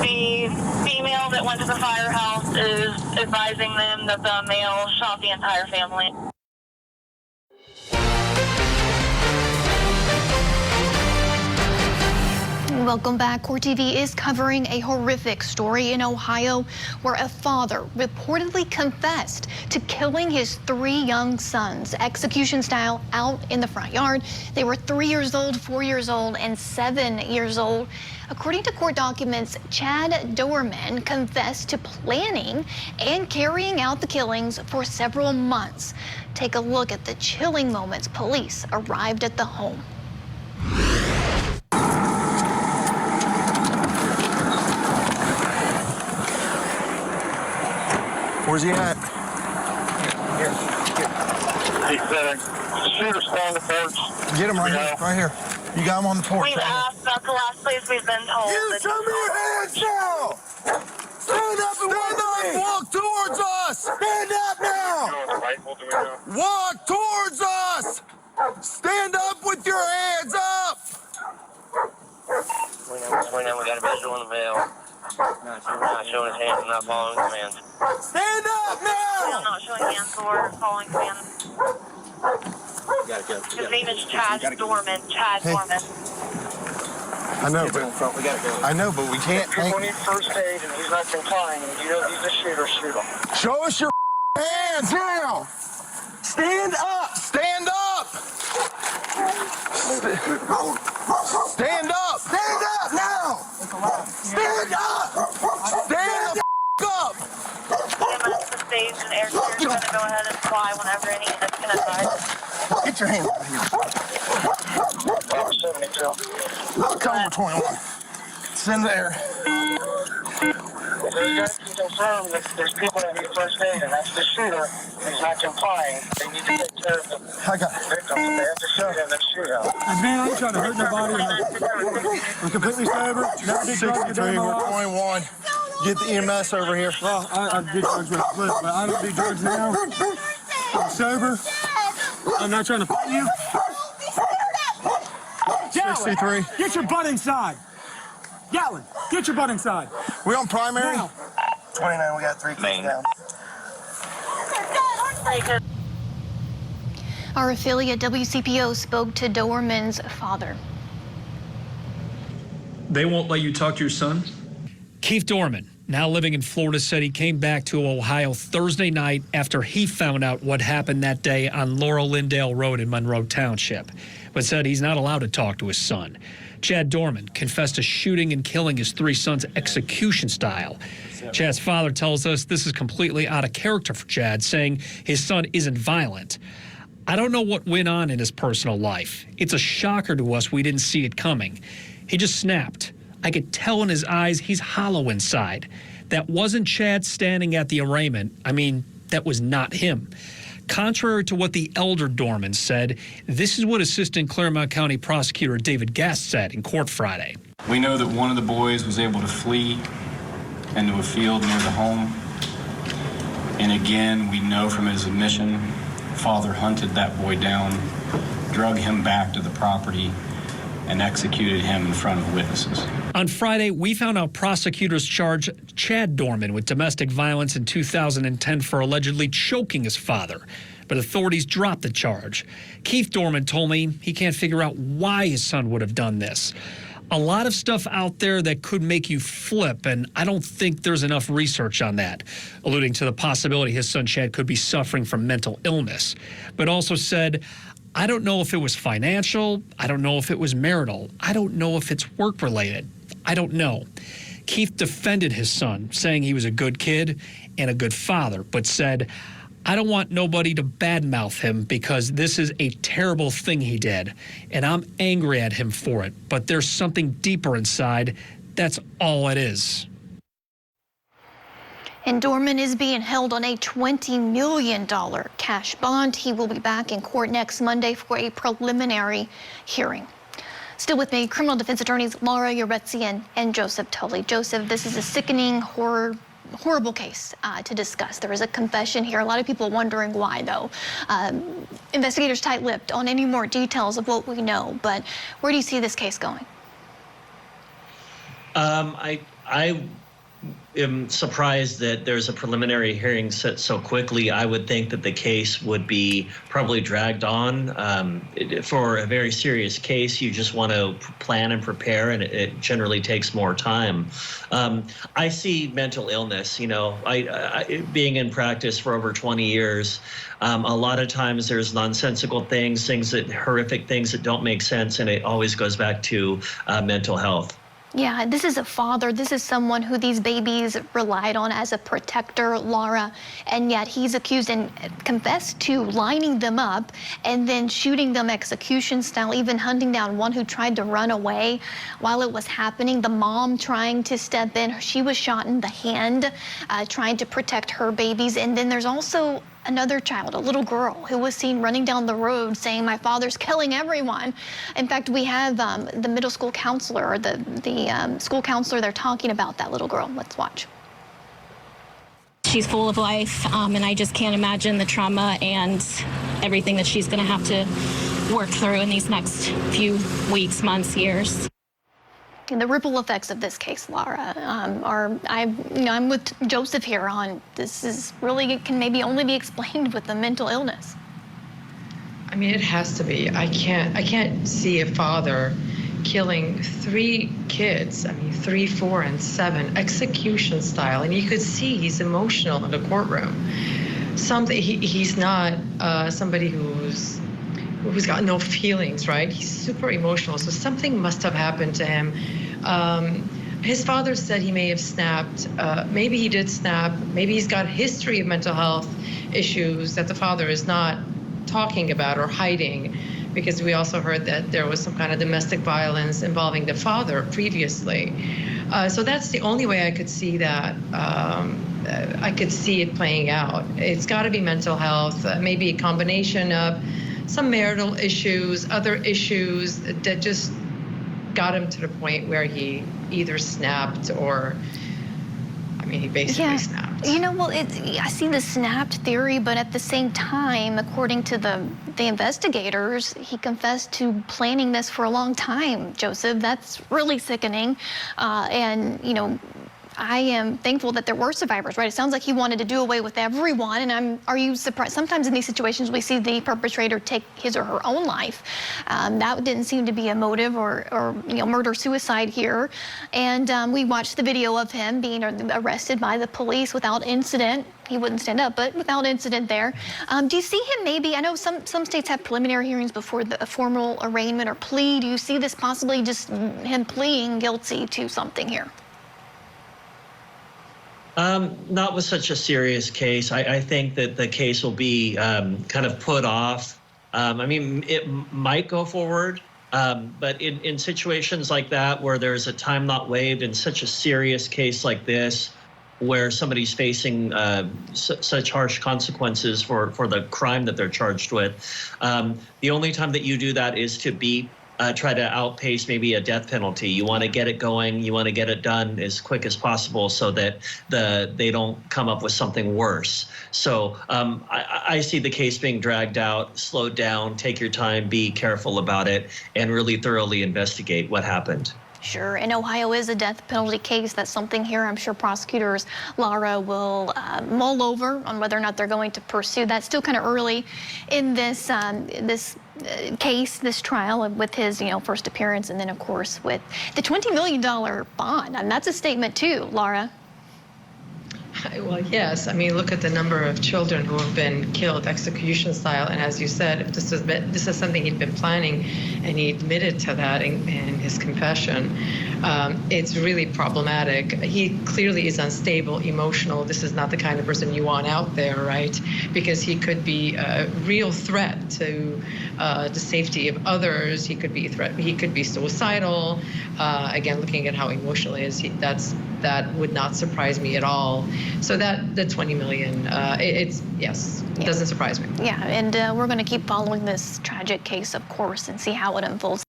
The female that went to the firehouse is advising them that the male shot the entire family. Welcome back. Court TV is covering a horrific story in Ohio where a father reportedly confessed to killing his 3 young sons, execution style, out in the front yard. They were 3 years old, 4 years old, and 7 years old. According to court documents, Chad Doerman confessed to planning and carrying out the killings for several months. Take a look at the chilling moments police arrived at the home. Where's he at? Here. He's shooter stand the porch. Get him right here. You got him on the porch. We've asked. That's the last place we've been told. You show me your hands now! Stand up and walk towards us! Stand up now! Walk towards us! Stand up with your hands up! We know we got a visual in the veil. Not showing his hands and not following commands. Stand up now! Not showing hands or following commands. You gotta go. His name is Chad Doerman. Chad Doerman. I know, but we gotta go. I know, but we can't. People need first aid, and he's not complying. And you know he's a shooter. Shoot him. Show us your hands now. Stand up. Stand up. Stand up. Stand up now. Stand up. Stand up. 10 minutes to stage and air clear. Going to go ahead and fly whenever any units can advise. Get your hands out here. Tell him we're 21. Send there. You guys can confirm that there's people that need first aid, and that's the shooter. He's not complying. They need to take care of the victims. They have to shoot him and shoot him. Man, I ain't trying to hurt nobody. I'm completely sober. Never did drugs a day in my life. 21. Get the EMS over here. Well, I did drugs with a flip, but I don't do drugs now. I'm sober. I'm not trying to fight you. 63. Get your butt inside. Gatlin, get your butt inside. We on primary? Now. 29, we got 3 kids down. Our affiliate WCPO spoke to Doerman's father. They won't let you talk to your son? Keith Doerman, now living in Florida, said he came back to Ohio Thursday night after he found out what happened that day on Laurel Lindale Road in Monroe Township, but said he's not allowed to talk to his son. Chad Doerman confessed to shooting and killing his 3 sons execution style. Chad's father tells us this is completely out of character for Chad, saying his son isn't violent. I don't know what went on in his personal life. It's a shocker to us we didn't see it coming. He just snapped. I could tell in his eyes he's hollow inside. That wasn't Chad standing at the arraignment. I mean, that was not him. Contrary to what the elder Doerman said, this is what Assistant Claremont County Prosecutor David Gast said in court Friday. We know that one of the boys was able to flee into a field near the home. And again, we know from his admission, father hunted that boy down, drug him back to the property, and executed him in front of witnesses. On Friday, we found out prosecutors charged Chad Doerman with domestic violence in 2010 for allegedly choking his father, but authorities dropped the charge. Keith Doerman told me he can't figure out why his son would have done this. A lot of stuff out there that could make you flip, and I don't think there's enough research on that, alluding to the possibility his son Chad could be suffering from mental illness, but also said, I don't know if it was financial. I don't know if it was marital. I don't know if it's work-related. I don't know. Keith defended his son, saying he was a good kid and a good father, but said, I don't want nobody to badmouth him because this is a terrible thing he did, and I'm angry at him for it, but there's something deeper inside. That's all it is. And Doerman is being held on a $20 million cash bond. He will be back in court next Monday for a preliminary hearing. Still with me, criminal defense attorneys Laura Uretzian and Joseph Tully. Joseph, this is a sickening, horrible case to discuss. There is a confession here. A lot of people are wondering why, though. Investigators tight-lipped on any more details of what we know, but where do you see this case going? I am surprised that there's a preliminary hearing set so quickly. I would think that the case would be probably dragged on. For a very serious case, you just want to plan and prepare, and it generally takes more time. I see mental illness, you know, I being in practice for over 20 years, a lot of times there's nonsensical things, horrific things that don't make sense, and it always goes back to mental health. Yeah, this is a father. This is someone who these babies relied on as a protector, Laura, and yet he's accused and confessed to lining them up and then shooting them execution style, even hunting down one who tried to run away while it was happening. The mom trying to step in, she was shot in the hand, trying to protect her babies. And then there's also another child, a little girl, who was seen running down the road saying, "My father's killing everyone." In fact, we have the middle school counselor, or the school counselor, they're talking about that little girl. Let's watch. She's full of life, and I just can't imagine the trauma and everything that she's going to have to work through in these next few weeks, months, years. And the ripple effects of this case, Laura, I'm with Joseph here on this. Is really can maybe only be explained with the mental illness. I mean, it has to be. I can't see a father killing 3 kids. I mean, 3, 4, and 7, execution style, and you could see he's emotional in the courtroom. He's not somebody who's got no feelings, right? He's super emotional, so something must have happened to him. His father said he may have snapped. Maybe he did snap. Maybe he's got a history of mental health issues that the father is not talking about or hiding, because we also heard that there was some kind of domestic violence involving the father previously. So that's the only way I could see that. I could see it playing out. It's got to be mental health, maybe a combination of some marital issues, other issues that just got him to the point where he either snapped or, I mean, he basically snapped. You know, well, I see the snapped theory, but at the same time, according to the investigators, he confessed to planning this for a long time, Joseph. That's really sickening. And, you know, I am thankful that there were survivors, right? It sounds like he wanted to do away with everyone, and are you surprised? Sometimes in these situations, we see the perpetrator take his or her own life. That didn't seem to be a motive or you know, murder-suicide here. And we watched the video of him being arrested by the police without incident. He wouldn't stand up, but without incident there. Do you see him maybe, I know some states have preliminary hearings before a formal arraignment or plea. Do you see this possibly just him pleading guilty to something here? Not with such a serious case. I think that the case will be kind of put off. I mean, it might go forward, but in situations like that where there's a time not waived in such a serious case like this, where somebody's facing such harsh consequences for the crime that they're charged with, the only time that you do that is to try to outpace maybe a death penalty. You want to get it going. You want to get it done as quick as possible so that they don't come up with something worse. So I see the case being dragged out, slowed down, take your time, be careful about it, and really thoroughly investigate what happened. Sure, and Ohio is a death penalty case. That's something here I'm sure prosecutors, Laura, will mull over on whether or not they're going to pursue. That's still kind of early in this case, this trial, with his first appearance, and then of course with the $20 million bond. And that's a statement too, Laura. Well, yes. I mean, look at the number of children who have been killed execution style. And as you said, if this is something he'd been planning, and he admitted to that in his confession, it's really problematic. He clearly is unstable, emotional. This is not the kind of person you want out there, right? Because he could be a real threat to the safety of others. He could be a threat. He could be suicidal. Again, looking at how emotional he is, that would not surprise me at all. So the 20 million, it doesn't surprise me. Yeah, and we're going to keep following this tragic case, of course, and see how it unfolds.